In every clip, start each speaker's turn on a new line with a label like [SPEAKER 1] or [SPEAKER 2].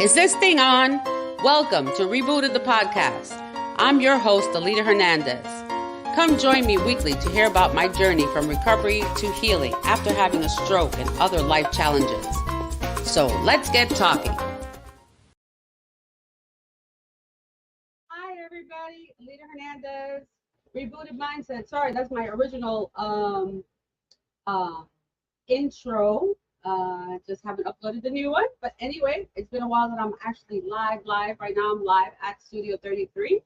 [SPEAKER 1] Is this thing on? Welcome to Rebooted the Podcast. I'm your host, Alita Hernandez. Come join me weekly to hear about my journey from recovery to healing after having a stroke and other life challenges. So let's get talking. Hi, everybody. Alita Hernandez, Rebooted Mindset. Sorry, that's my original intro. Just haven't uploaded the new one. But anyway, it's been a while that I'm actually live. Right now I'm live at Studio 33.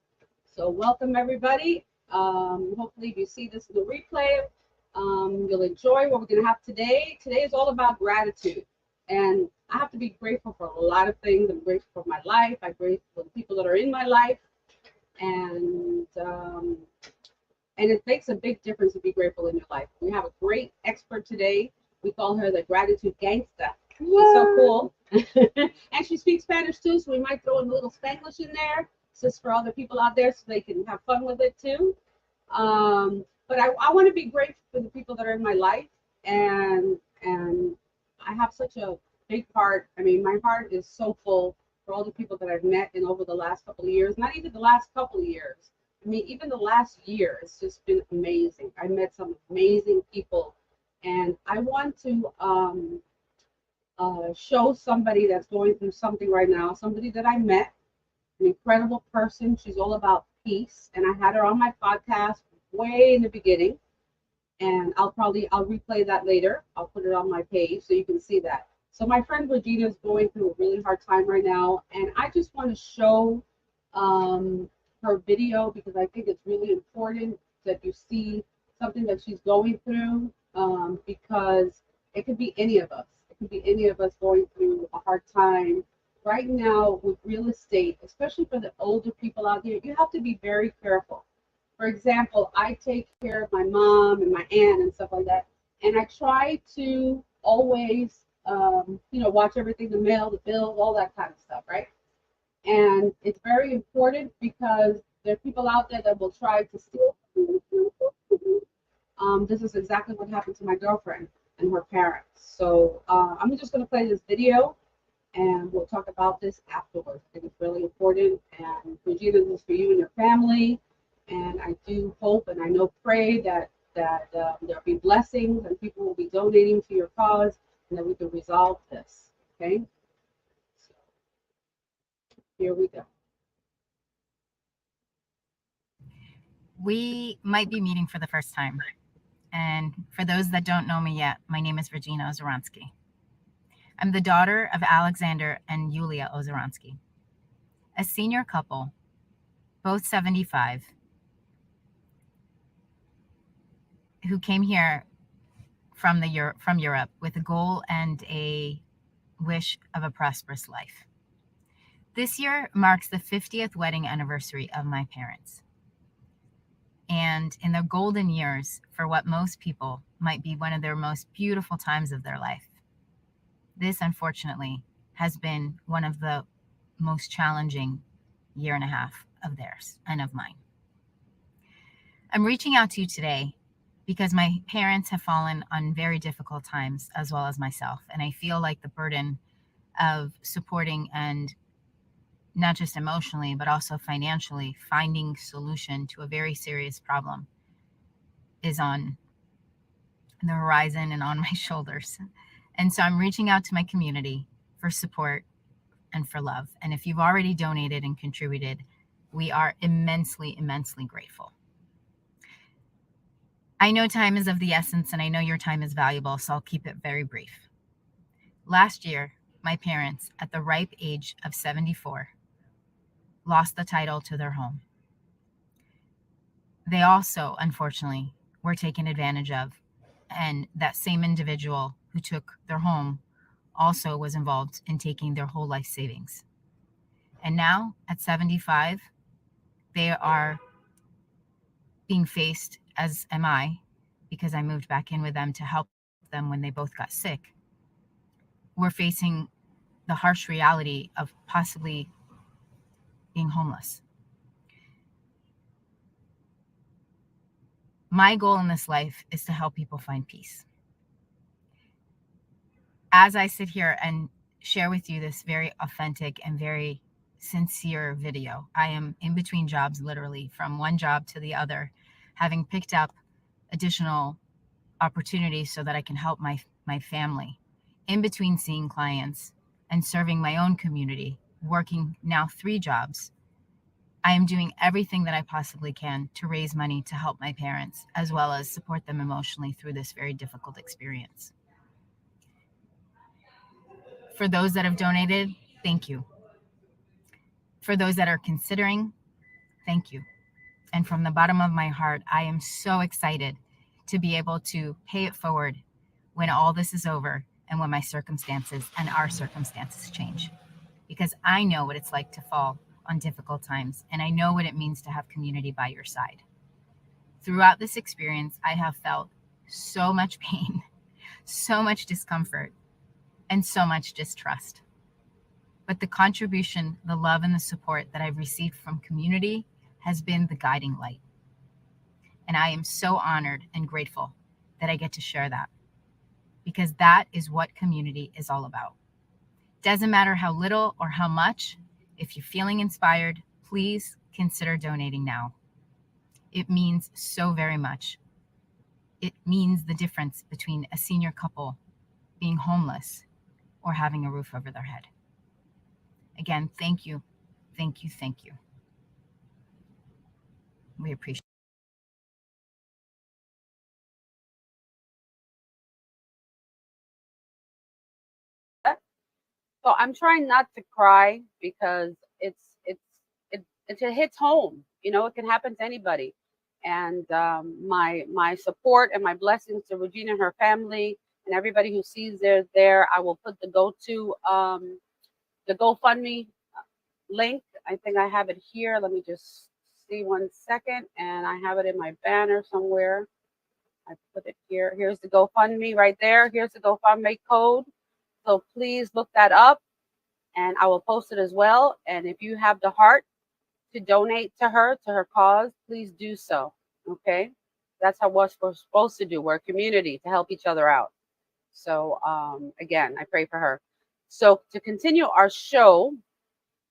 [SPEAKER 1] So welcome, everybody. Hopefully if you see this in the replay, you'll enjoy what we're going to have today. Today is all about gratitude. And I have to be grateful for a lot of things. I'm grateful for my life. I'm grateful for the people that are in my life. And it makes a big difference to be grateful in your life. We have a great expert today. We call her the gratitude gangster. She's so cool. And she speaks Spanish too, so we might throw in a little Spanglish in there, just for other people out there so they can have fun with it too. But I want to be grateful for the people that are in my life. And I have such a big heart. I mean, my heart is so full for all the people that I've met in over the last couple of years. Not even the last couple of years. I mean, even the last year, it's just been amazing. I met some amazing people. And I want to show somebody that's going through something right now, somebody that I met, an incredible person. She's all about peace. And I had her on my podcast way in the beginning. And I'll replay that later. I'll put it on my page so you can see that. So my friend Regina is going through a really hard time right now. And I just want to show her video because I think it's really important that you see something that she's going through. Because it could be any of us. It could be any of us going through a hard time. Right now with real estate, especially for the older people out there, you have to be very careful. For example, I take care of my mom and my aunt and stuff like that. And I try to always, watch everything, the mail, the bills, all that kind of stuff, right? And it's very important because there are people out there that will try to steal. This is exactly what happened to my girlfriend and her parents. So I'm just going to play this video, and we'll talk about this afterwards. I think it's really important. And Regina, this is for you and your family. And I do hope and I know pray that there'll be blessings and people will be donating to your cause, and that we can resolve this. Okay. So here we go.
[SPEAKER 2] We might be meeting for the first time. And for those that don't know me yet, my name is Regina Ozeransky. I'm the daughter of Alexander and Yulia Ozeransky, a senior couple, both 75, who came here from Europe with a goal and a wish of a prosperous life. This year marks the 50th wedding anniversary of my parents. And in their golden years, for what most people might be one of their most beautiful times of their life, this, unfortunately, has been one of the most challenging year and a half of theirs and of mine. I'm reaching out to you today because my parents have fallen on very difficult times, as well as myself. And I feel like the burden of supporting and not just emotionally, but also financially, finding solution to a very serious problem is on the horizon and on my shoulders. And so I'm reaching out to my community for support and for love. And if you've already donated and contributed, we are immensely, immensely grateful. I know time is of the essence, and I know your time is valuable, so I'll keep it very brief. Last year, my parents, at the ripe age of 74, lost the title to their home. They also, unfortunately, were taken advantage of, and that same individual who took their home also was involved in taking their whole life savings. And now, at 75, they are being faced, as am I, because I moved back in with them to help them when they both got sick. We're facing the harsh reality of possibly being homeless. My goal in this life is to help people find peace. As I sit here and share with you this very authentic and very sincere video. I am in between jobs, literally from one job to the other, having picked up additional opportunities so that I can help my family, in between seeing clients and serving my own community, working now 3 jobs. I am doing everything that I possibly can to raise money to help my parents, as well as support them emotionally through this very difficult experience. For those that have donated, thank you. For those that are considering, thank you. And from the bottom of my heart, I am so excited to be able to pay it forward when all this is over and when my circumstances and our circumstances change. Because I know what it's like to fall on difficult times, and I know what it means to have community by your side. Throughout this experience, I have felt so much pain, so much discomfort, and so much distrust. But the contribution, the love, and the support that I've received from community has been the guiding light. And I am so honored and grateful that I get to share that, because that is what community is all about. Doesn't matter how little or how much, if you're feeling inspired, please consider donating now. It means so very much. It means the difference between a senior couple being homeless or having a roof over their head. Again, thank you, thank you, thank you. We appreciate it.
[SPEAKER 1] So I'm trying not to cry because it hits home. You know, it can happen to anybody. And my support and my blessings to Regina and her family and everybody who sees there. I will put the GoFundMe link. I think I have it here. Let me just see 1 second, and I have it in my banner somewhere. I put it here. Here's the GoFundMe right there. Here's the GoFundMe code. So please look that up, and I will post it as well. And if you have the heart to donate to her cause, please do so. Okay, that's how what we're supposed to do. We're a community to help each other out. So again, I pray for her. So to continue our show,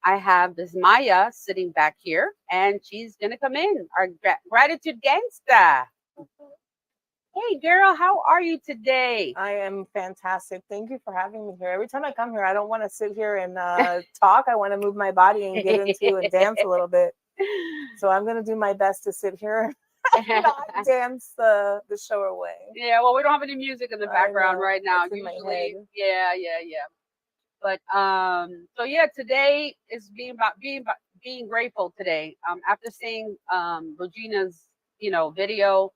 [SPEAKER 1] I have VISMAYA sitting back here, and she's gonna come in, our gratitude gangster. Hey girl, how are you today?
[SPEAKER 3] I am fantastic. Thank you for having me here. Every time I come here, I don't want to sit here and talk. I want to move my body and get into and dance a little bit. So I'm going to do my best to sit here and not dance the show away.
[SPEAKER 1] Yeah, well, we don't have any music in the background right now. Usually, yeah. But so yeah, today is being grateful today. After seeing Regina's video.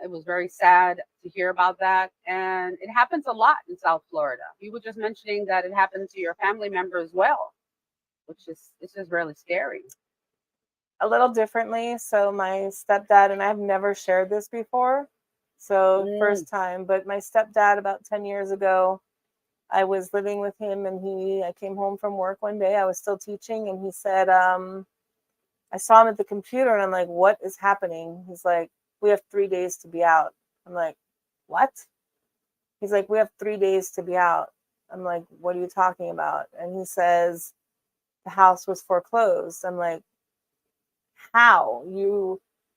[SPEAKER 1] It was very sad to hear about that. And it happens a lot in South Florida. You were just mentioning that it happened to your family member as well, which is really scary.
[SPEAKER 3] A little differently. So my stepdad, and I've never shared this before. So first time, but my stepdad about 10 years ago, I was living with him, and I came home from work one day. I was still teaching, and he said, I saw him at the computer, and I'm like, what is happening? He's like, we have 3 days to be out. I'm like, what? He's like, we have 3 days to be out. I'm like, what are you talking about? And he says, the house was foreclosed. I'm like, how? He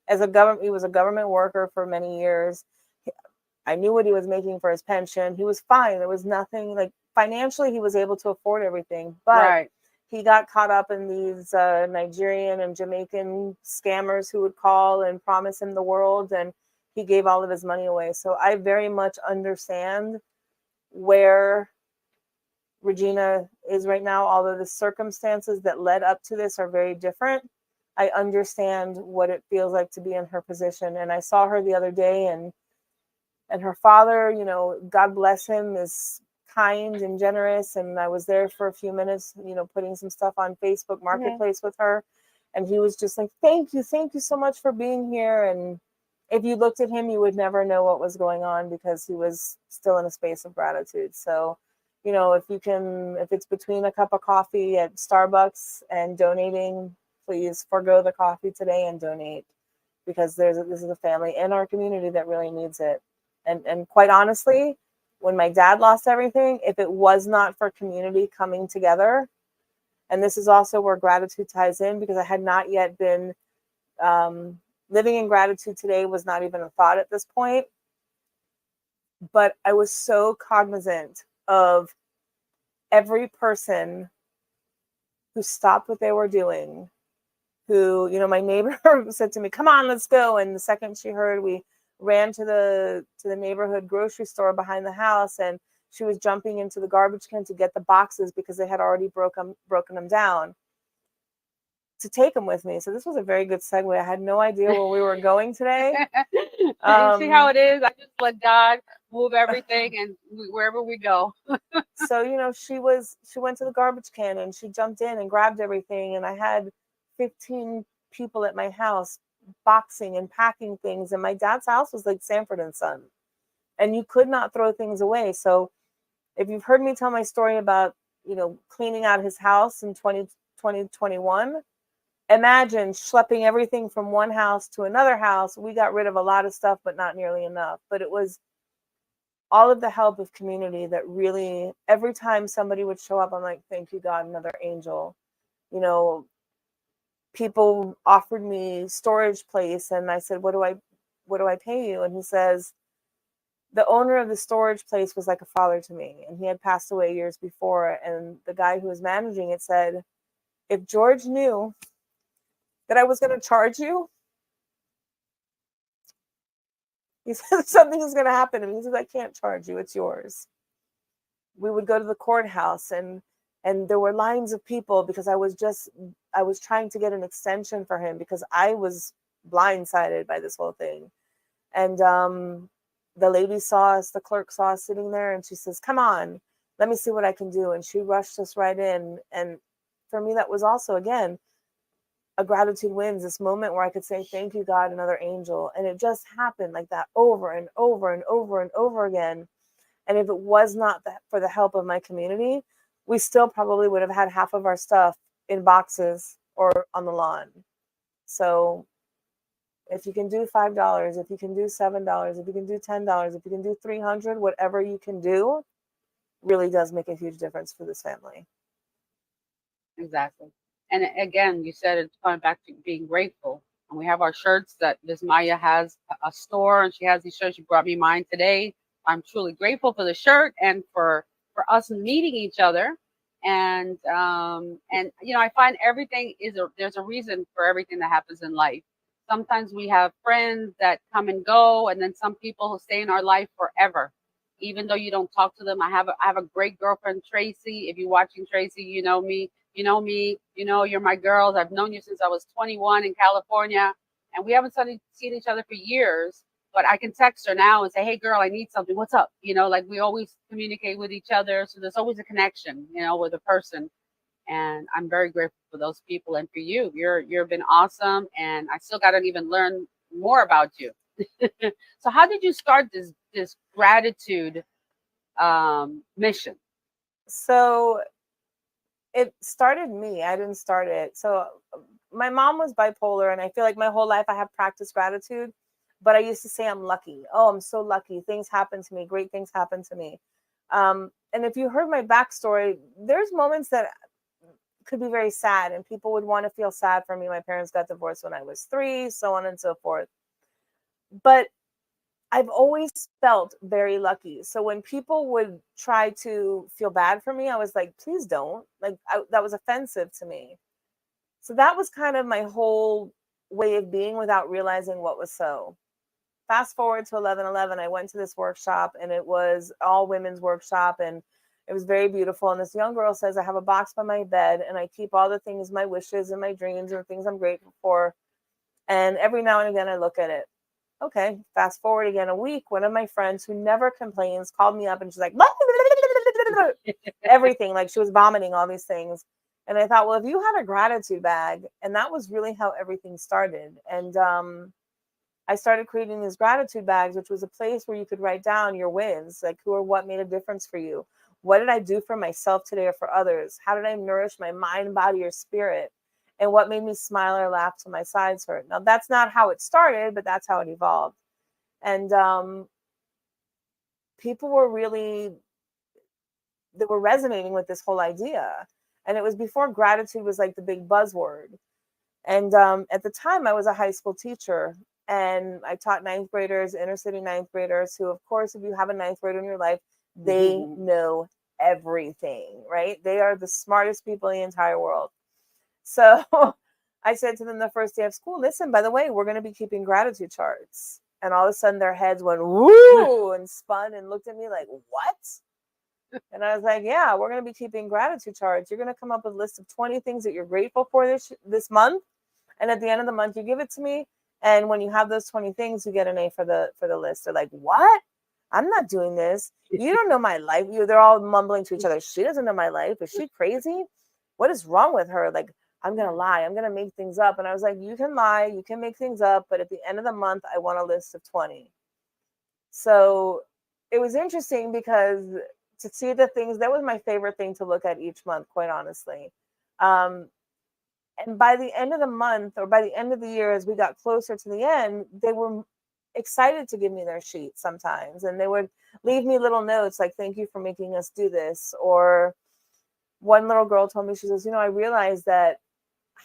[SPEAKER 3] was a government worker for many years. I knew what he was making for his pension. He was fine. There was nothing, like financially, he was able to afford everything. But he got caught up in these Nigerian and Jamaican scammers who would call and promise him the world, and he gave all of his money away. So I very much understand where Regina is right now, although the circumstances that led up to this are very different. I understand what it feels like to be in her position. And I saw her the other day, and her father, God bless him, is kind and generous, and I was there for a few minutes, putting some stuff on Facebook Marketplace with her, and he was just like, thank you so much for being here. And if you looked at him, you would never know what was going on, because he was still in a space of gratitude. So if it's between a cup of coffee at Starbucks and donating, please forego the coffee today and donate, because this is a family in our community that really needs it. And quite honestly, when my dad lost everything, if it was not for community coming together, and this is also where gratitude ties in, because I had not yet been living in gratitude today was not even a thought at this point. But I was so cognizant of every person who stopped what they were doing, who, you know, my neighbor said to me, come on, let's go. And the second she heard, we ran to the neighborhood grocery store behind the house, and she was jumping into the garbage can to get the boxes because they had already broken them down to take them with me. So this was a very good segue. I had no idea where we were going today.
[SPEAKER 1] You see how it is? I just let God move everything, and wherever we go.
[SPEAKER 3] So, you know, she went to the garbage can and she jumped in and grabbed everything. And I had 15 people at my house boxing and packing things. And my dad's house was like Sanford and Son. And you could not throw things away. So if you've heard me tell my story about, you know, cleaning out his house in 2021, imagine schlepping everything from one house to another house. We got rid of a lot of stuff, but not nearly enough. But it was all of the help of community that really, every time somebody would show up, I'm like, thank you, God, another angel. You know, people offered me storage place, and I said, what do I pay you? And he says, the owner of the storage place was like a father to me, and he had passed away years before. And the guy who was managing it said, if George knew that I was going to charge you, he said, something is going to happen to me. He says, I can't charge you. It's yours. We would go to the courthouse, and there were lines of people because I was trying to get an extension for him because I was blindsided by this whole thing. And the lady saw us, the clerk saw us sitting there, and she says, come on, let me see what I can do. And she rushed us right in. And for me, that was also, again, a gratitude wins, this moment where I could say, thank you, God, another angel. And it just happened like that over and over and over and over again. And if it was not that for the help of my community, we still probably would have had half of our stuff in boxes or on the lawn. So if you can do $5, if you can do $7, if you can do $10, if you can do $300, whatever you can do really does make a huge difference for this family.
[SPEAKER 1] Exactly. And again, you said it's going back to being grateful. And we have our shirts that VISMAYA has a store, and she has these shirts. She brought me mine today. I'm truly grateful for the shirt and for us meeting each other. And you know, I find everything there's a reason for everything that happens in life. Sometimes we have friends that come and go, and then some people who stay in our life forever, even though you don't talk to them. I have a great girlfriend, Tracy. If you're watching, Tracy, you know me. You know me, you know, you're my girls. I've known you since I was 21 in California, and we haven't seen each other for years, but I can text her now and say, hey girl, I need something. What's up? You know, like we always communicate with each other. So there's always a connection, you know, with a person. And I'm very grateful for those people. And for you, you've been awesome. And I still got to even learn more about you. So how did you start this gratitude mission?
[SPEAKER 3] So it started me. I didn't start it. So my mom was bipolar, and I feel like my whole life I have practiced gratitude, but I used to say I'm lucky. Oh, I'm so lucky. Things happen to me. Great things happen to me. And if you heard my backstory, there's moments that could be very sad, and people would want to feel sad for me. My parents got divorced when I was 3, so on and so forth. But I've always felt very lucky. So when people would try to feel bad for me, I was like, please don't. Like, that was offensive to me. So that was kind of my whole way of being without realizing what was so. Fast forward to 11/11, I went to this workshop, and it was all women's workshop, and it was very beautiful. And this young girl says, I have a box by my bed, and I keep all the things, my wishes and my dreams and things I'm grateful for. And every now and again, I look at it. Okay, fast forward again a week. One of my friends who never complains called me up, and she's like, everything, like she was vomiting all these things. And I thought, well, if you had a gratitude bag, and that was really how everything started. And I started creating these gratitude bags, which was a place where you could write down your wins, like who or what made a difference for you. What did I do for myself today or for others? How did I nourish my mind, body, or spirit? And what made me smile or laugh till my sides hurt? Now, that's not how it started, but that's how it evolved. And people were really, they were resonating with this whole idea. And it was before gratitude was like the big buzzword. And at the time, I was a high school teacher, and I taught ninth graders, inner city ninth graders, who, of course, if you have a ninth grader in your life, they know everything, right? They are the smartest people in the entire world. So I said to them the first day of school, listen, by the way, we're going to be keeping gratitude charts. And all of a sudden, their heads went woo and spun and looked at me like, what? And I was like, yeah, we're going to be keeping gratitude charts. You're going to come up with a list of 20 things that you're grateful for this month. And at the end of the month, you give it to me. And when you have those 20 things, you get an A for the list. They're like, what? I'm not doing this. You don't know my life. They're all mumbling to each other. She doesn't know my life. Is she crazy? What is wrong with her? Like, I'm going to lie. I'm going to make things up. And I was like, you can lie. You can make things up. But at the end of the month, I want a list of 20. So it was interesting because to see the things, that was my favorite thing to look at each month, quite honestly. And by the end of the month, or by the end of the year, as we got closer to the end, they were excited to give me their sheets sometimes. And they would leave me little notes like, thank you for making us do this. Or one little girl told me, she says, I realized that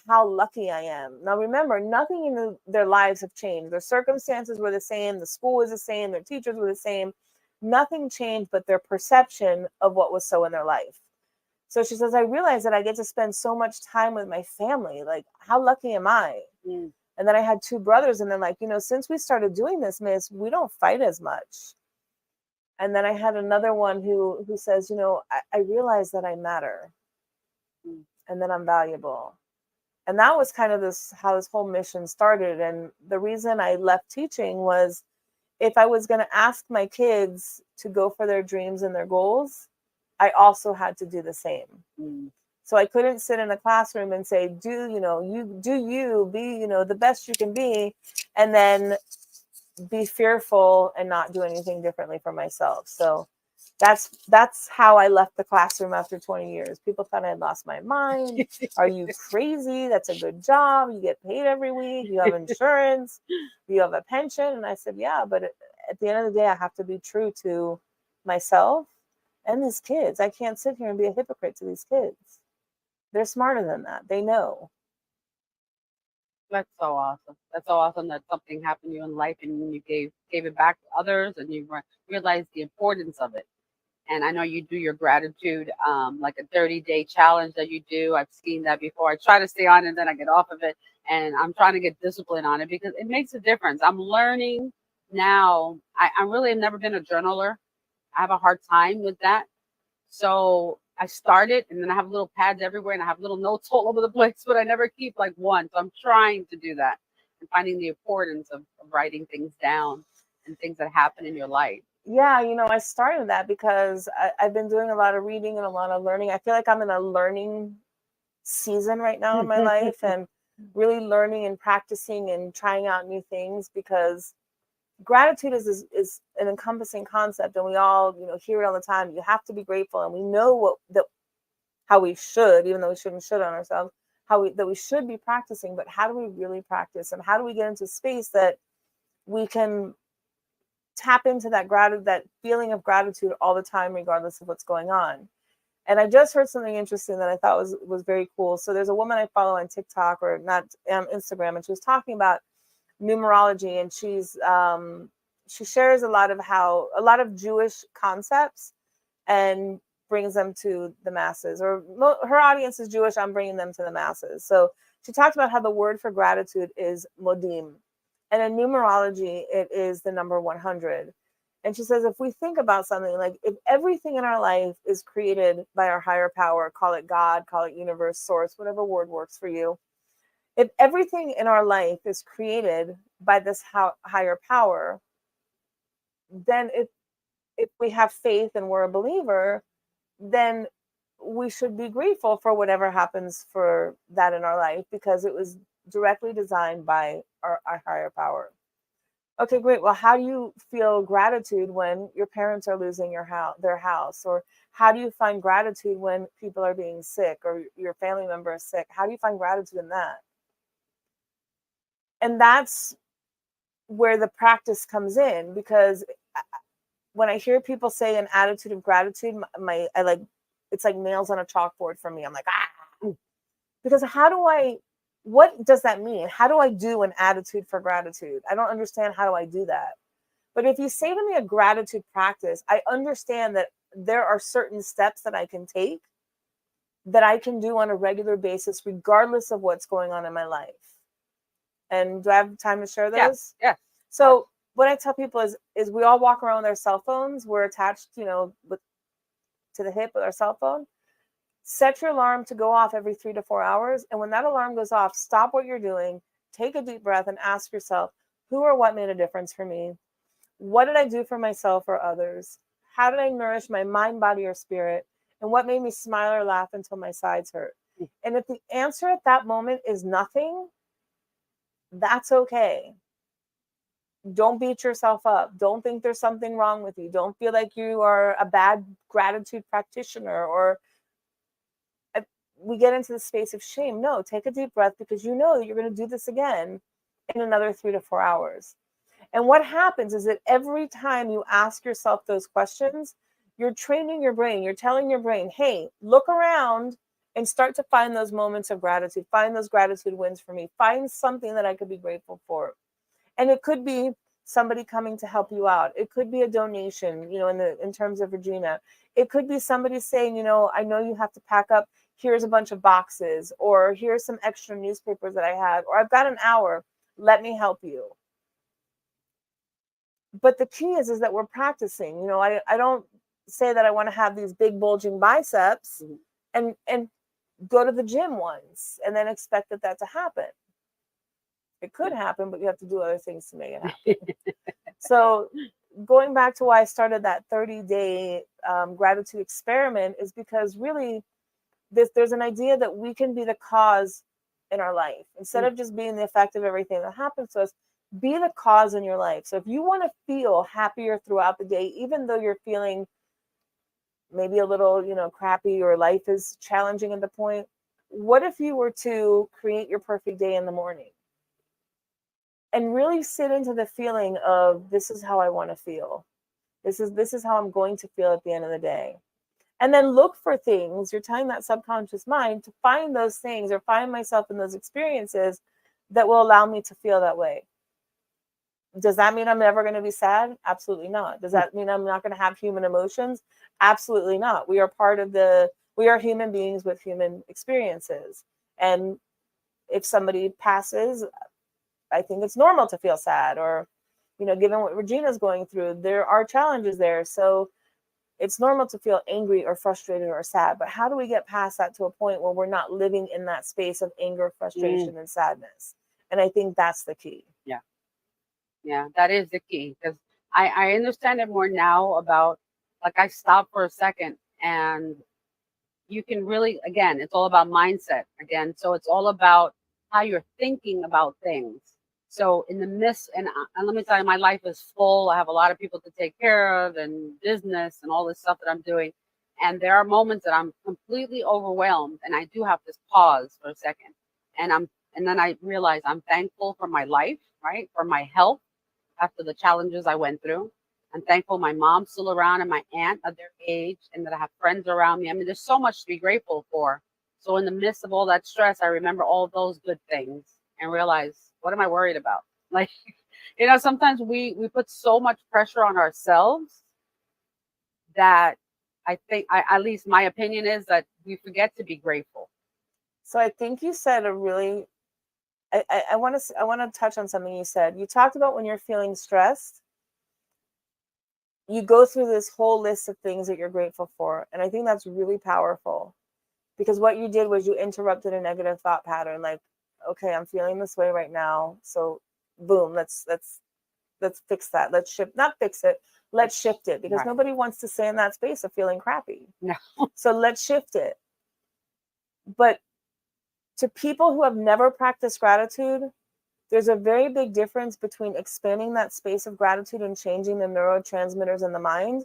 [SPEAKER 3] how lucky I am. Now, remember, nothing in their lives have changed. Their circumstances were the same. The school was the same. Their teachers were the same. Nothing changed but their perception of what was so in their life. So she says, I realized that I get to spend so much time with my family. Like, how lucky am I? And then I had two brothers, and they're like, since we started doing this, miss, we don't fight as much. And then I had another one who says, I realize that I matter and that I'm valuable. And that was kind of how this whole mission started. And the reason I left teaching was, if I was going to ask my kids to go for their dreams and their goals, I also had to do the same. So I couldn't sit in a classroom and say, be, the best you can be, and then be fearful and not do anything differently for myself. So that's how I left the classroom after 20 years. People thought I had lost my mind. Are you crazy? That's a good job. You get paid every week. You have insurance. You have a pension. And I said, yeah, but at the end of the day, I have to be true to myself and these kids. I can't sit here and be a hypocrite to these kids. They're smarter than that. They know.
[SPEAKER 1] That's so awesome. That's so awesome that something happened to you in life and you gave it back to others, and you realized the importance of it. And I know you do your gratitude, like a 30-day challenge that you do. I've seen that before. I try to stay on it, and then I get off of it. And I'm trying to get discipline on it because it makes a difference. I'm learning now. I really have never been a journaler. I have a hard time with that. So I started, and then I have little pads everywhere, and I have little notes all over the place, but I never keep like one. So I'm trying to do that and finding the importance of writing things down and things that happen in your life.
[SPEAKER 3] Yeah, I started that because I've been doing a lot of reading and a lot of learning. I feel like I'm in a learning season right now in my life, and really learning and practicing and trying out new things, because gratitude is an encompassing concept, and we all hear it all the time. You have to be grateful, and we know how we should, even though we shouldn't should on ourselves, that we should be practicing. But how do we really practice, and how do we get into space that we can tap into that feeling of gratitude all the time, regardless of what's going on? And I just heard something interesting that I thought was very cool. So there's a woman I follow on TikTok, or not, Instagram, and she was talking about numerology, and she shares a lot of Jewish concepts and brings them to the masses. Or her audience is Jewish, I'm bringing them to the masses. So she talked about how the word for gratitude is modim, and in numerology it is the number 100. And she says, if we think about something, like if everything in our life is created by our higher power, call it God, call it universe, source, whatever word works for you, if everything in our life is created by this higher power, then if we have faith and we're a believer, then we should be grateful for whatever happens for that in our life, because it was directly designed by our higher power. Okay, great. Well, how do you feel gratitude when your parents are losing their house? Or how do you find gratitude when people are being sick, or your family member is sick? How do you find gratitude in that? And that's where the practice comes in, because when I hear people say an attitude of gratitude, I like, it's like nails on a chalkboard for me. I'm like, because what does that mean? How do I do an attitude for gratitude? I don't understand. How do I do that? But if you say to me a gratitude practice, I understand that there are certain steps that I can take, that I can do on a regular basis, regardless of what's going on in my life. And do I have time to share those?
[SPEAKER 1] Yeah.
[SPEAKER 3] So what I tell people is we all walk around with our cell phones. We're attached, to the hip with our cell phone. Set your alarm to go off every 3 to 4 hours. And when that alarm goes off, stop what you're doing, take a deep breath and ask yourself, who or what made a difference for me? What did I do for myself or others? How did I nourish my mind, body, or spirit? And what made me smile or laugh until my sides hurt? And if the answer at that moment is nothing, that's okay. Don't beat yourself up. Don't think there's something wrong with you. Don't feel like you are a bad gratitude practitioner, or we get into the space of shame. No, take a deep breath, because you know that you're going to do this again in another 3 to 4 hours. And what happens is that every time you ask yourself those questions, you're training your brain. You're telling your brain, hey, look around and start to find those moments of gratitude. Find those gratitude wins for me. Find something that I could be grateful for. And it could be somebody coming to help you out. It could be a donation, in terms of Regina. It could be somebody saying, I know you have to pack up. Here's a bunch of boxes, or here's some extra newspapers that I have, or I've got an hour. Let me help you. But the key is that we're practicing. I don't say that I want to have these big bulging biceps and go to the gym once and then expect that to happen. It could happen, but you have to do other things to make it happen. So going back to why I started that 30-day gratitude experiment is because really there's an idea that we can be the cause in our life. Instead of just being the effect of everything that happens to us, be the cause in your life. So if you want to feel happier throughout the day, even though you're feeling maybe a little, crappy, or life is challenging at the point, what if you were to create your perfect day in the morning and really sit into the feeling of, this is how I want to feel. This is how I'm going to feel at the end of the day. And then look for things. You're telling that subconscious mind to find those things, or find myself in those experiences that will allow me to feel that way. Does that mean I'm never going to be sad? Absolutely not. Does that mean I'm not going to have human emotions? Absolutely not. We are human beings with human experiences. And if somebody passes, I think it's normal to feel sad, or, given what Regina's going through, there are challenges there. So it's normal to feel angry or frustrated or sad. But how do we get past that to a point where we're not living in that space of anger, frustration, and sadness? And I think that's the key.
[SPEAKER 1] Yeah, that is the key, because I understand it more now about, like, I stop for a second, and you can really, again, it's all about mindset again. So it's all about how you're thinking about things. So in the midst, and let me tell you, my life is full. I have a lot of people to take care of, and business and all this stuff that I'm doing. And there are moments that I'm completely overwhelmed, and I do have to pause for a second. And then I realize I'm thankful for my life, right? For my health after the challenges I went through. I'm thankful my mom's still around, and my aunt at their age, and that I have friends around me. I mean, there's so much to be grateful for. So in the midst of all that stress, I remember all those good things and realize, what am I worried about? Like, sometimes we put so much pressure on ourselves that I think, at least my opinion is, that we forget to be grateful.
[SPEAKER 3] So I think you said a really, I want to touch on something you said. You talked about when you're feeling stressed, you go through this whole list of things that you're grateful for. And I think that's really powerful, because what you did was you interrupted a negative thought pattern. Like, okay, I'm feeling this way right now. So boom, let's fix that. Let's shift, not fix it. Let's shift it, because nobody wants to stay in that space of feeling crappy.
[SPEAKER 1] No.
[SPEAKER 3] So let's shift it. But to people who have never practiced gratitude, there's a very big difference between expanding that space of gratitude and changing the neurotransmitters in the mind,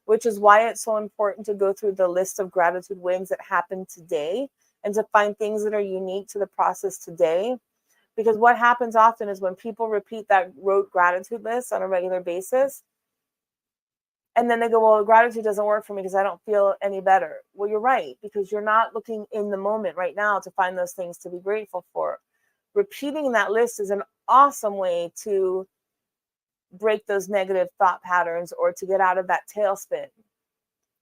[SPEAKER 3] which is why it's so important to go through the list of gratitude wins that happen today, and to find things that are unique to the process today. Because what happens often is when people repeat that rote gratitude list on a regular basis, And then they go, well, gratitude doesn't work for me because I don't feel any better. Well, you're right, because you're not looking in the moment right now to find those things to be grateful for. Repeating that list is an awesome way to break those negative thought patterns or to get out of that tailspin.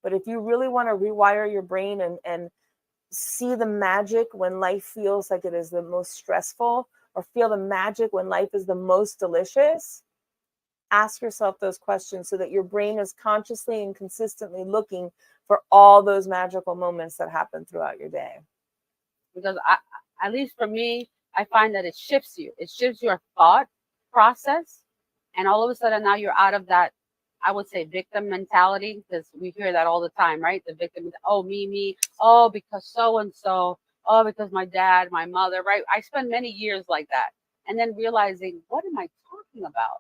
[SPEAKER 3] But if you really want to rewire your brain and see the magic when life feels like it is the most stressful, or feel the magic when life is the most delicious, ask yourself those questions so that your brain is consciously and consistently looking for all those magical moments that happen throughout your day.
[SPEAKER 1] Because at least for me, I find that it shifts you. It shifts your thought process. And all of a sudden now you're out of that, I would say, victim mentality, because we hear that all the time, right? The victim, oh, me, oh, because so-and-so, oh, because my dad, my mother, right? I spent many years like that. And then realizing, what am I talking about?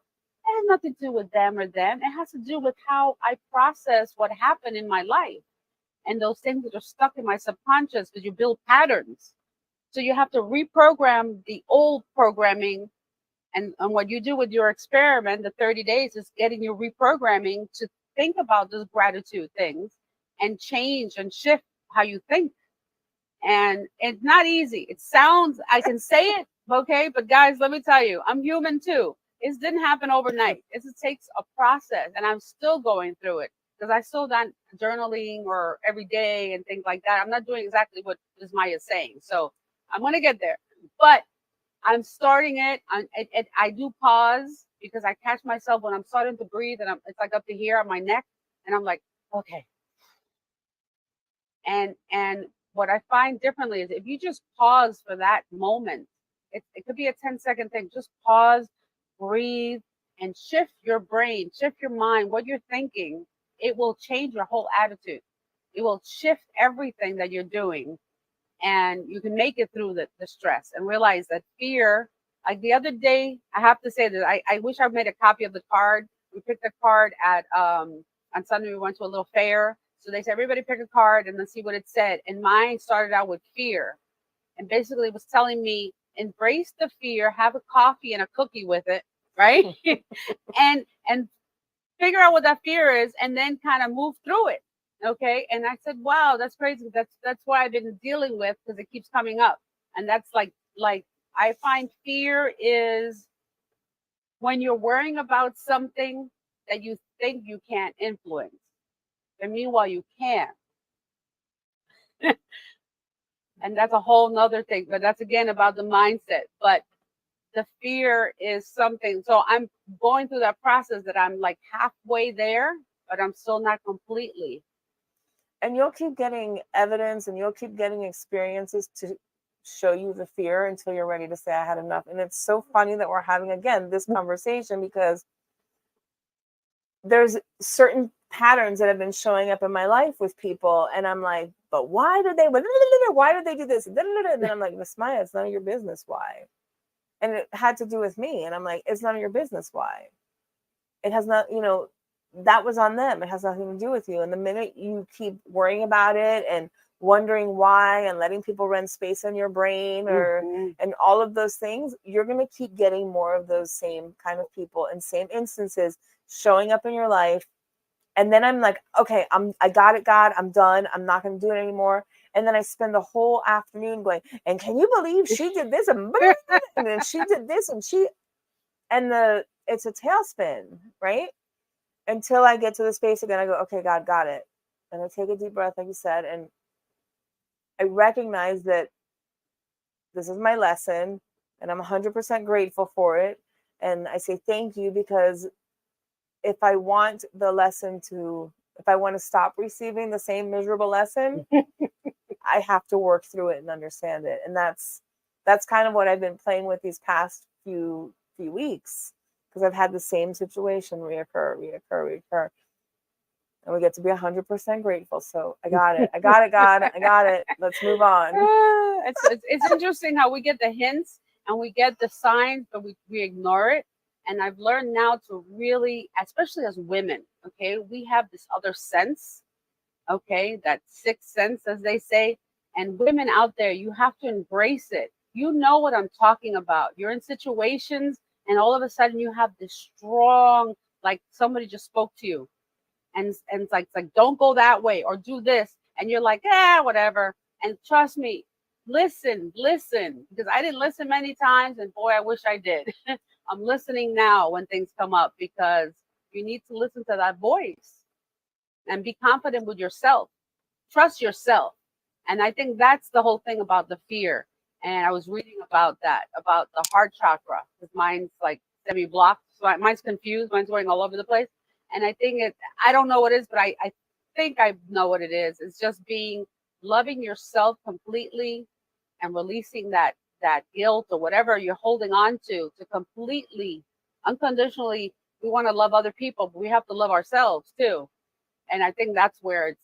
[SPEAKER 1] It has nothing to do with them or them. It has to do with how I process what happened in my life. And those things that are stuck in my subconscious, because you build patterns. So you have to reprogram the old programming. And what you do with your experiment, the 30 days, is getting you reprogramming to think about those gratitude things and change and shift how you think. And it's not easy. It sounds, I can say it, okay, but guys, let me tell you, I'm human too. It didn't happen overnight. It takes a process, and I'm still going through it because I still done journaling or every day and things like that. I'm not doing exactly what VISMAYA is saying. So I'm going to get there. But I'm starting it. I do pause because I catch myself when I'm starting to breathe, and it's like up to here on my neck, and I'm like, okay. And what I find differently is if you just pause for that moment, it could be a 10-second thing. Just pause, breathe, and shift your brain, shift your mind, what you're thinking. It will change your whole attitude. It will shift everything that you're doing. And you can make it through the stress and realize that fear, like the other day, I have to say that I wish I made a copy of the card. We picked a card at, on Sunday, we went to a little fair. So they said, everybody pick a card and let's see what it said. And mine started out with fear. And basically it was telling me, embrace the fear, have a coffee and a cookie with it, right? and figure out what that fear is and then kind of move through it. Okay. And I said, wow, that's crazy. That's what I've been dealing with because it keeps coming up. And that's like I find fear is when you're worrying about something that you think you can't influence. And meanwhile, you can. And that's a whole nother thing. But that's again about the mindset. But the fear is something. So I'm going through that process that I'm like halfway there, but I'm still not completely.
[SPEAKER 3] And you'll keep getting evidence and you'll keep getting experiences to show you the fear until you're ready to say, I had enough. And it's so funny that we're having, again, this conversation because there's certain patterns that have been showing up in my life with people. And I'm like, but why did they do this? And then I'm like, VISMAYA, it's none of your business why. And it had to do with me. And I'm like, it's none of your business why. It has not, that was on them. It has nothing to do with you. And the minute you keep worrying about it and wondering why and letting people rent space in your brain or and all of those things, you're going to keep getting more of those same kind of people and same instances showing up in your life. And then I'm like, okay, I got it, God, I'm done. I'm not going to do it anymore. And then I spend the whole afternoon going, and can you believe she did this? And then she did this and it's a tailspin, right? Until I get to the space again, I go, okay, God, got it. And I take a deep breath, like you said, and I recognize that this is my lesson and I'm 100% grateful for it. And I say thank you because if I want to stop receiving the same miserable lesson, I have to work through it and understand it. And that's kind of what I've been playing with these past few weeks. Because I've had the same situation reoccur. And we get to be 100% grateful. So I got it, God, I got it. Let's move on.
[SPEAKER 1] It's interesting how we get the hints and we get the signs, but we ignore it. And I've learned now to really, especially as women, okay, we have this other sense, okay, that sixth sense, as they say. And women out there, you have to embrace it. You know what I'm talking about. You're in situations and all of a sudden you have this strong, like somebody just spoke to you. and it's like don't go that way or do this, and you're like, whatever. And trust me, listen, because I didn't listen many times, and boy, I wish I did. I'm listening now when things come up, because you need to listen to that voice and be confident with yourself. Trust yourself. And I think that's the whole thing about the fear. And I was reading about that, about the heart chakra, because mine's like semi-blocked. So mine's confused. Mine's going all over the place. And I think I don't know what it is, but I think I know what it is. It's just loving yourself completely and releasing that guilt or whatever you're holding on to completely, unconditionally. We want to love other people, but we have to love ourselves too. And I think that's where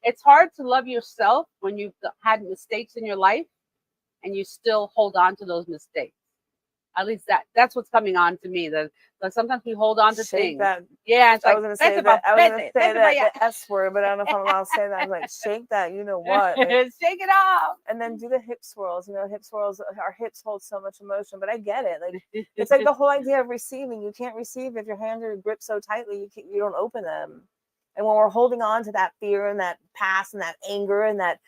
[SPEAKER 1] it's hard to love yourself when you've had mistakes in your life and you still hold on to those mistakes. At least that's what's coming on to me. That sometimes we hold on to things.
[SPEAKER 3] That.
[SPEAKER 1] Yeah, it's
[SPEAKER 3] I
[SPEAKER 1] like,
[SPEAKER 3] was going to say that. I was going to say that the S word, but I don't know if I'm allowed to say that. I'm like, shake that. You know what?
[SPEAKER 1] Shake it off.
[SPEAKER 3] And then do the hip swirls. You know, hip swirls. Our hips hold so much emotion, but I get it. Like it's like the whole idea of receiving. You can't receive if your hands are gripped so tightly. You don't open them. And when we're holding on to that fear and that past and that anger and that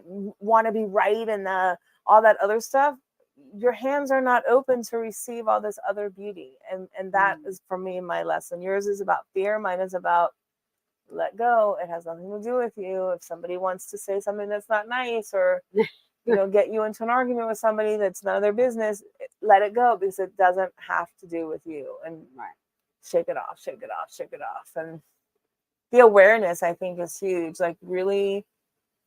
[SPEAKER 3] want to be right and all that other stuff, your hands are not open to receive all this other beauty. And that is, for me, my lesson. Yours is about fear. Mine is about let go. It has nothing to do with you. If somebody wants to say something that's not nice or, get you into an argument with somebody that's none of their business, let it go, because it doesn't have to do with you. And shake it off, shake it off, shake it off. And the awareness, I think, is huge. Like really,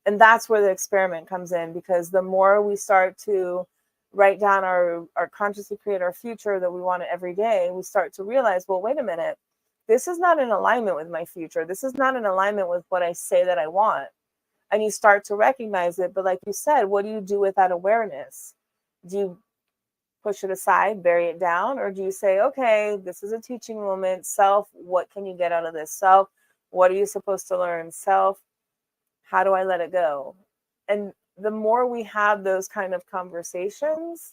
[SPEAKER 3] and that's where the experiment comes in, because the more we start to write down our consciously create our future that we want it every day, we start to realize, well, wait a minute, this is not in alignment with my future. This is not in alignment with what I say that I want. And you start to recognize it. But like you said, what do you do with that awareness? Do you push it aside, bury it down? Or do you say, okay, this is a teaching moment. Self, what can you get out of this? Self, what are you supposed to learn? Self, how do I let it go? And the more we have those kind of conversations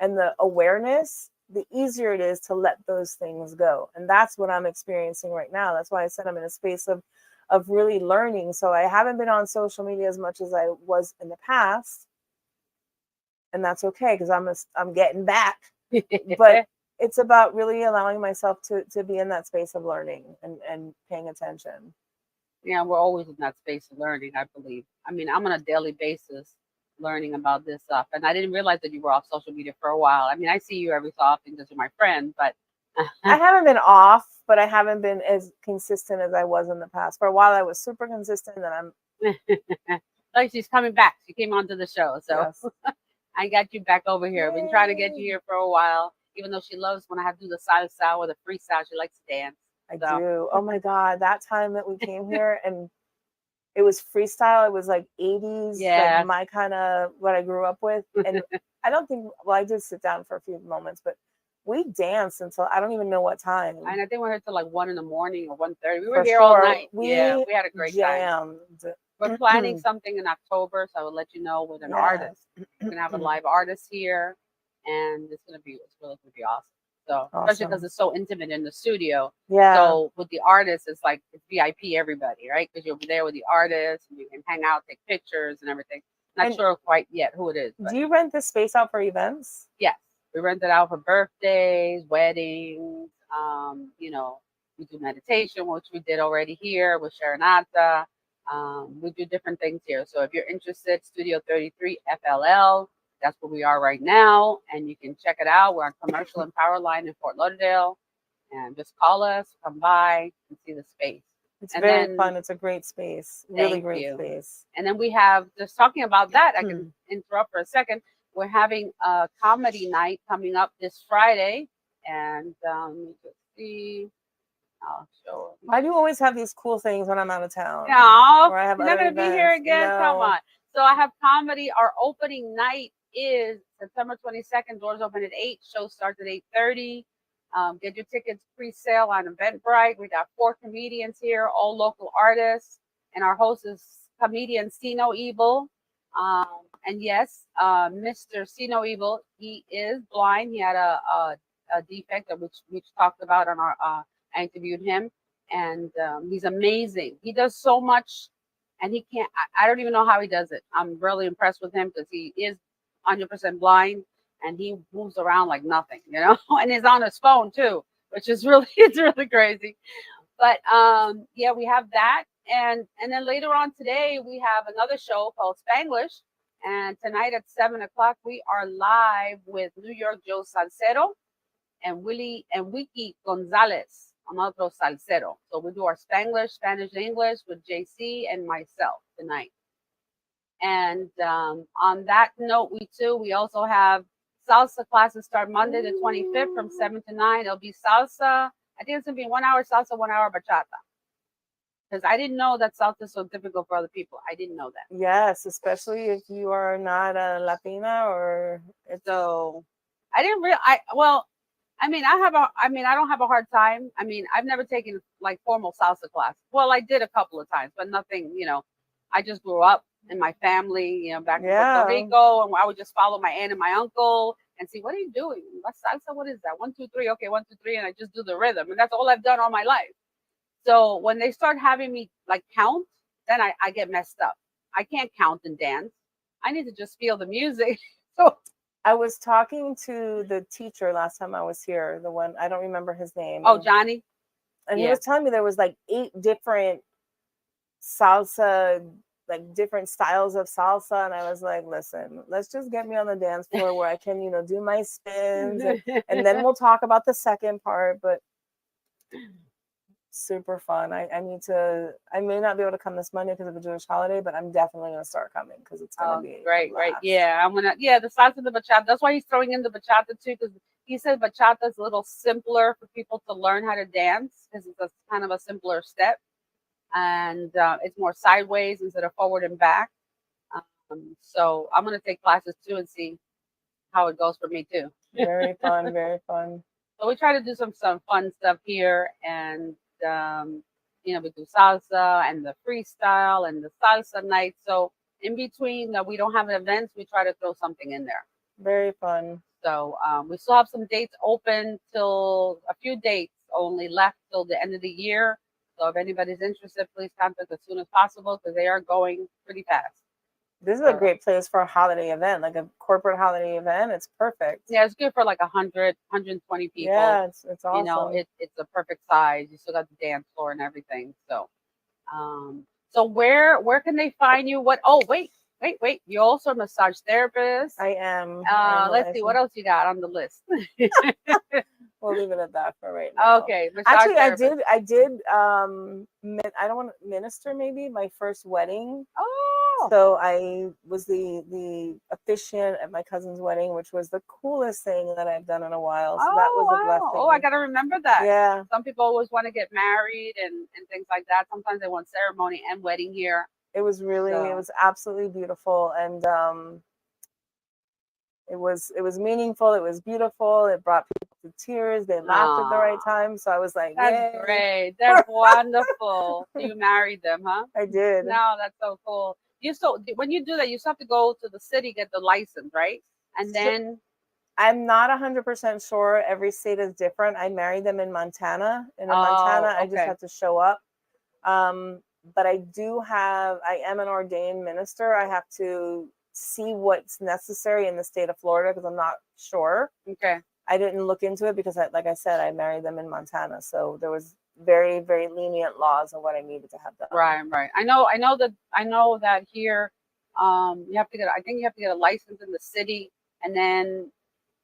[SPEAKER 3] and the awareness, the easier it is to let those things go. And that's what I'm experiencing right now. That's why I said I'm in a space of really learning. So I haven't been on social media as much as I was in the past. And that's okay, because I'm getting back. But it's about really allowing myself to be in that space of learning and paying attention.
[SPEAKER 1] Yeah, we're always in that space of learning, I believe. I mean, I'm on a daily basis learning about this stuff. And I didn't realize that you were off social media for a while. I mean, I see you every so often because you're my friend, but
[SPEAKER 3] I haven't been off, but I haven't been as consistent as I was in the past. For a while, I was super consistent, and I'm
[SPEAKER 1] like she's coming back. She came onto the show, so yes. I got you back over here. I've been trying to get you here for a while, even though she loves when I have to do the salsa or the freestyle. She likes to dance.
[SPEAKER 3] I do. Oh my God, that time that we came here and it was freestyle. It was like 80s, like my kind of what I grew up with. And I don't think, well, I did sit down for a few moments, but we danced until I don't even know what time.
[SPEAKER 1] And I think we were here till like 1 a.m. or 1:30. We were here all night. We had a great time. We're planning something in October, so I will let you know with an artist. We're gonna have a live artist here, and it's really gonna be awesome. So especially because it's so intimate in the studio. Yeah. So with the artist, it's like it's VIP everybody, right? Because you'll be there with the artist and you can hang out, take pictures and everything. Not sure quite yet who it is.
[SPEAKER 3] Do you rent this space out for events?
[SPEAKER 1] Yes. We rent it out for birthdays, weddings, we do meditation, which we did already here with Sharonata. We do different things here. So if you're interested, Studio 33 FLL. That's where we are right now, and you can check it out. We're on Commercial and Power Line in Fort Lauderdale, and just call us, come by, and see the space.
[SPEAKER 3] It's very fun. It's a great space, really great space.
[SPEAKER 1] And then we have, just talking about that, I can interrupt for a second. We're having a comedy night coming up this Friday, and let me just see. I'll show it.
[SPEAKER 3] Why do you always have these cool things when I'm out of town?
[SPEAKER 1] No, you're not going to be here again? No. Come on. So I have comedy. Our opening night is September 22nd. Doors open at 8. Show starts at 8:30. Get your tickets pre-sale on Eventbrite. We got 4 comedians here, all local artists, and our host is comedian Sino Evil. And yes, Mr. Sino Evil, he is blind. He had a defect which we talked about on our. I interviewed him, and he's amazing. He does so much, and he can't. I don't even know how he does it. I'm really impressed with him because he is 100% blind, and he moves around like nothing, you know. And he's on his phone too, which is really it's really crazy. But yeah, we have that, and then later on today we have another show called Spanglish, and tonight at 7 o'clock we are live with New York Joe Salcero and Wiki Gonzalez, another salsero. So we do our Spanglish, Spanish, English with JC and myself tonight. And on that note, we also have salsa classes start Monday the 25th from 7 to 9. It'll be salsa. I think it's gonna be 1 hour salsa, 1 hour bachata. Because I didn't know that salsa is so difficult for other people. I didn't know that.
[SPEAKER 3] Yes, especially if you are not a Latina or
[SPEAKER 1] so. I didn't really. I mean, I don't have a hard time. I mean, I've never taken like formal salsa class. Well, I did a couple of times, but nothing, you know. I just grew up in my family, you know, back in Puerto Rico, and I would just follow my aunt and my uncle and see, what are you doing? What salsa? What is that? 1, 2, 3. Okay, 1, 2, 3, and I just do the rhythm, and that's all I've done all my life. So when they start having me like count, then I get messed up. I can't count and dance. I need to just feel the music. So
[SPEAKER 3] I was talking to the teacher last time I was here, the one, I don't remember his name.
[SPEAKER 1] Oh, Johnny.
[SPEAKER 3] And he was telling me there was like 8 different salsa, like different styles of salsa. And I was like, listen, let's just get me on the dance floor where I can, you know, do my spins and then we'll talk about the second part. But super fun. I may not be able to come this Monday because of the Jewish holiday, but I'm definitely going to start coming because it's going to be
[SPEAKER 1] great. Yeah, the salsa and the bachata. That's why he's throwing in the bachata too, because he said bachata is a little simpler for people to learn how to dance because it's a kind of a simpler step, and it's more sideways instead of forward and back. So I'm going to take classes too and see how it goes for me too.
[SPEAKER 3] Very fun, very fun.
[SPEAKER 1] So we try to do some fun stuff here, and you know, we do salsa and the freestyle and the salsa night. So in between that we don't have events, we try to throw something in there.
[SPEAKER 3] Very fun.
[SPEAKER 1] So we still have some dates open till a few dates only left till the end of the year. So if anybody's interested, please contact as soon as possible because they are going pretty fast.
[SPEAKER 3] This is a great place for a holiday event, like a corporate holiday event. It's perfect.
[SPEAKER 1] Yeah, it's good for like 100, 120 people.
[SPEAKER 3] Yeah, it's awesome.
[SPEAKER 1] You know, it's a perfect size. You still got the dance floor and everything. So, so where can they find you? Wait. You're also a massage therapist.
[SPEAKER 3] I am.
[SPEAKER 1] Let's see what else you got on the list.
[SPEAKER 3] We'll leave it at that for right now.
[SPEAKER 1] Okay.
[SPEAKER 3] Actually, therapist. I did. I don't want to minister. Maybe my first wedding.
[SPEAKER 1] Oh.
[SPEAKER 3] So I was the officiant at my cousin's wedding, which was the coolest thing that I've done in a while. So that was a blessing.
[SPEAKER 1] Oh, I gotta remember that.
[SPEAKER 3] Yeah.
[SPEAKER 1] Some people always want to get married and things like that. Sometimes they want ceremony and wedding here.
[SPEAKER 3] It was absolutely beautiful, and it was meaningful. It was beautiful. It brought people to tears. They laughed at the right time. So I was like,
[SPEAKER 1] that's great. That's wonderful. You married them, huh?
[SPEAKER 3] I did.
[SPEAKER 1] No, that's so cool. When you do that, you still have to go to the city, get the license, right? And then
[SPEAKER 3] I'm not 100% sure. Every state is different. I married them in Montana. And in Montana, I just have to show up. But I am an ordained minister. I have to see what's necessary in the state of Florida because I'm not sure.
[SPEAKER 1] Okay.
[SPEAKER 3] I didn't look into it because, like I said, I married them in Montana. So there was very, very lenient laws on what I needed to have done.
[SPEAKER 1] Right. I know that here, you have to get a license in the city, and then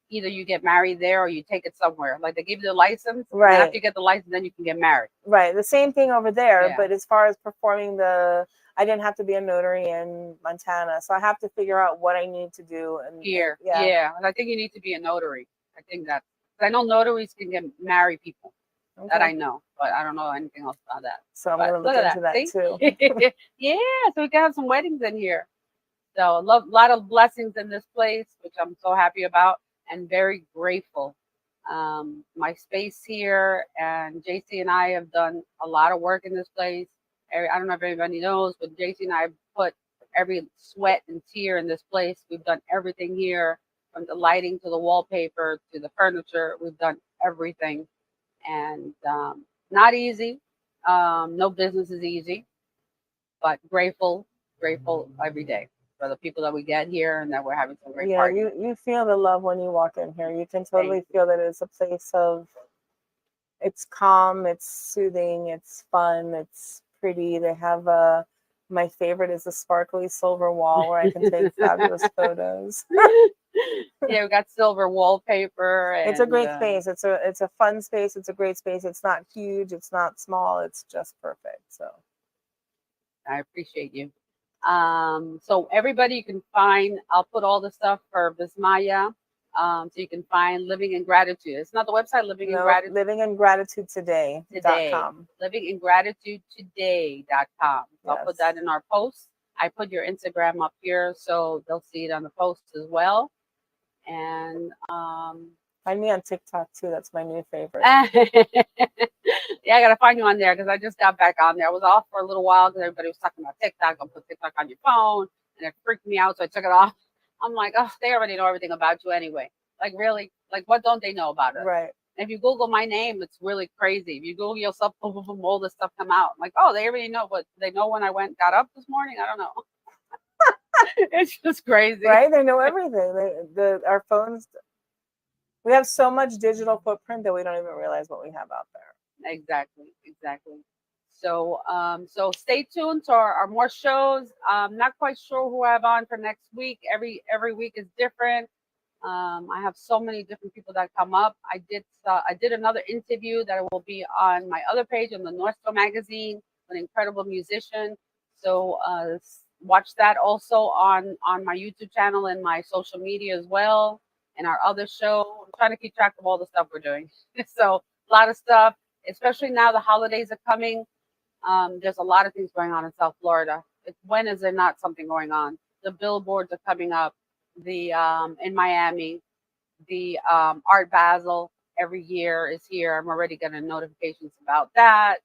[SPEAKER 1] either you get married there or you take it somewhere. Like they give you the license, right? And after you get the license, then you can get married.
[SPEAKER 3] Right. The same thing over there, but as far as performing I didn't have to be a notary in Montana, so I have to figure out what I need to do. And
[SPEAKER 1] here, yeah. I think you need to be a notary. I think that I know notaries can marry people. Okay. That I know, but I don't know anything else about that.
[SPEAKER 3] So I'm going to look into that too.
[SPEAKER 1] Yeah, so we can have some weddings in here. So a lot of blessings in this place, which I'm so happy about and very grateful. My space here, and JC and I have done a lot of work in this place. I don't know if anybody knows, but JC and I have put every sweat and tear in this place. We've done everything here, from the lighting to the wallpaper to the furniture. We've done everything. And not easy, No business is easy, but grateful every day for the people that we get here and that we're having some great parties.
[SPEAKER 3] You feel the love when you walk in here. You can totally feel that it's a place of, it's calm, it's soothing, it's fun, it's pretty. They have my favorite is the sparkly silver wall where I can take fabulous photos.
[SPEAKER 1] Yeah, we got silver wallpaper. And,
[SPEAKER 3] it's a great space. It's a fun space. It's a great space. It's not huge. It's not small. It's just perfect. So
[SPEAKER 1] I appreciate you. So everybody, you can find, I'll put all the stuff for VISMAYA. So you can find Living in Gratitude. It's not the website, Living in Gratitude.
[SPEAKER 3] LivingInGratitudeToday.com.
[SPEAKER 1] LivingInGratitudeToday.com. So I'll put that in our post. I put your Instagram up here, so they'll see it on the post as well. And
[SPEAKER 3] find me on TikTok too. That's my new favorite.
[SPEAKER 1] Yeah, I gotta find you on there because I just got back on there. I was off for a little while because everybody was talking about TikTok. I'll put TikTok on your phone, and it freaked me out, so I took it off. I'm like, oh, they already know everything about you anyway. Like, really? Like, what don't they know about us?
[SPEAKER 3] Right.
[SPEAKER 1] If you Google my name, it's really crazy. If you Google yourself, boom, boom, boom, all this stuff come out. I'm like, oh, they already know. What they know when I got up this morning? I don't know. It's just crazy.
[SPEAKER 3] Right? They know everything. Our phones, we have so much digital footprint that we don't even realize what we have out there.
[SPEAKER 1] Exactly. So, so stay tuned to our more shows. Not quite sure who I have on for next week. Every week is different. I have so many different people that come up. I did another interview that will be on my other page on the Northstar magazine, an incredible musician. So watch that also on my YouTube channel and my social media as well, and our other show. I'm trying to keep track of all the stuff we're doing. So a lot of stuff, especially now the holidays are coming. There's a lot of things going on in South Florida. When is there not something going on? The billboards are coming up. The in Miami, the Art Basel every year is here. I'm already getting notifications about that.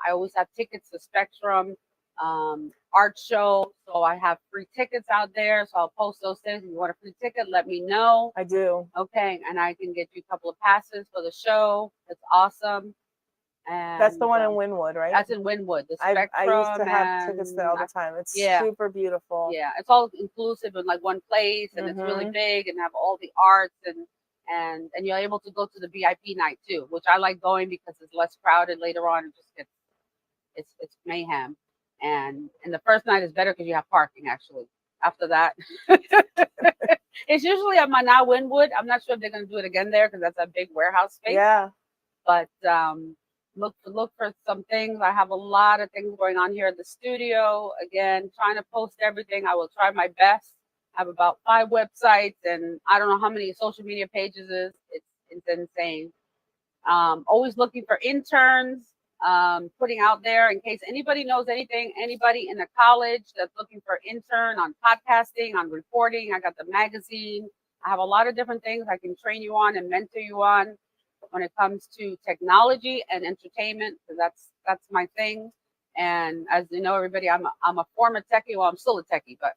[SPEAKER 1] I always have tickets to Spectrum art show, so I have free tickets out there. So I'll post those things. If you want a free ticket, let me know.
[SPEAKER 3] I do.
[SPEAKER 1] Okay, and I can get you a couple of passes for the show. It's awesome. And
[SPEAKER 3] that's the one in Wynwood, right?
[SPEAKER 1] That's in Wynwood. The Spectrum.
[SPEAKER 3] I used to have tickets there all the time. It's super beautiful.
[SPEAKER 1] Yeah, it's all inclusive in like one place, and it's really big and have all the arts and you're able to go to the VIP night too, which I like going because it's less crowded later on. It just gets it's mayhem, and the first night is better because you have parking actually. After that, it's usually at now Wynwood. I'm not sure if they're going to do it again there because that's a big warehouse space.
[SPEAKER 3] Yeah,
[SPEAKER 1] but look for some things. I have a lot of things going on here at the studio. Again, trying to post everything. I will try my best. I have about 5 websites and I don't know how many social media pages is. It's insane. Always looking for interns, putting out there in case anybody knows anything, anybody in the college that's looking for intern on podcasting, on reporting. I got the magazine. I have a lot of different things I can train you on and mentor you on when it comes to technology and entertainment, because that's my thing. And as you know, everybody, I'm a former techie. Well, I'm still a techie, but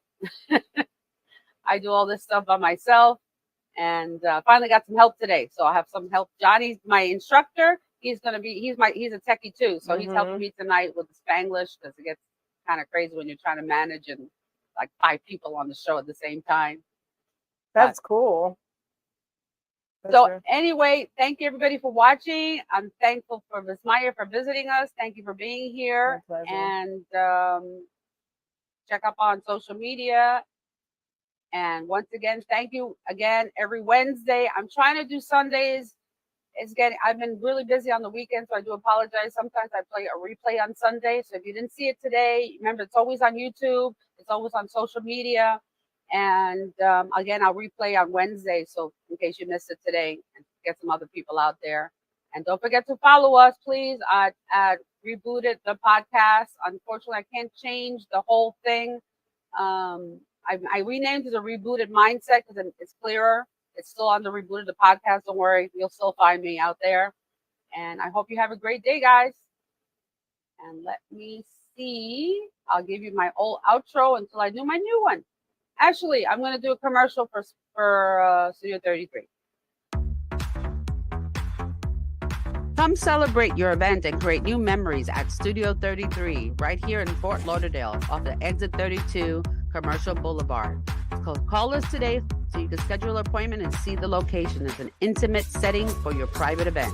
[SPEAKER 1] I do all this stuff by myself. And finally got some help today, so I have some help. Johnny's my instructor. He's a techie too, so he's helping me tonight with the Spanglish because it gets kind of crazy when you're trying to manage and like 5 people on the show at the same time.
[SPEAKER 3] That's cool.
[SPEAKER 1] Anyway, thank you everybody for watching. I'm thankful for VISMAYA for visiting us. Thank you for being here. And check up on social media. And once again, thank you again every Wednesday. I'm trying to do Sundays. I've been really busy on the weekend, so I do apologize. Sometimes I play a replay on Sunday. So if you didn't see it today, remember it's always on YouTube. It's always on social media. And again, I'll replay on Wednesday. So in case you missed it today, and get some other people out there. And don't forget to follow us, please, at Rebooted the podcast. Unfortunately, I can't change the whole thing. I renamed it the Rebooted Mindset because it's clearer. It's still on the Rebooted the podcast. Don't worry, you'll still find me out there. And I hope you have a great day, guys. And let me see. I'll give you my old outro until I do my new one. Actually, I'm going to do a commercial for Studio 33. Come celebrate your event and create new memories at Studio 33, right here in Fort Lauderdale, off the Exit 32 Commercial Boulevard. Call us today so you can schedule an appointment and see the location. It's an intimate setting for your private event.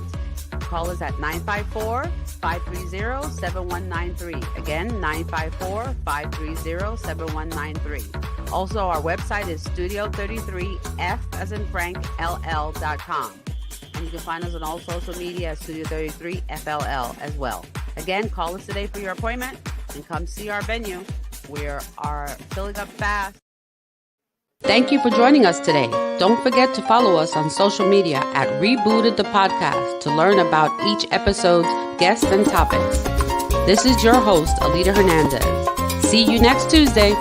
[SPEAKER 1] Call us at 954-530-7193. Again, 954-530-7193. Also, our website is Studio33F as in Frank, LL.com. And you can find us on all social media at Studio 33 FLL as well. Again, call us today for your appointment and come see our venue. We are filling up fast. Thank you for joining us today. Don't forget to follow us on social media at Rebooted the Podcast to learn about each episode's guests and topics. This is your host, Alita Hernandez. See you next Tuesday.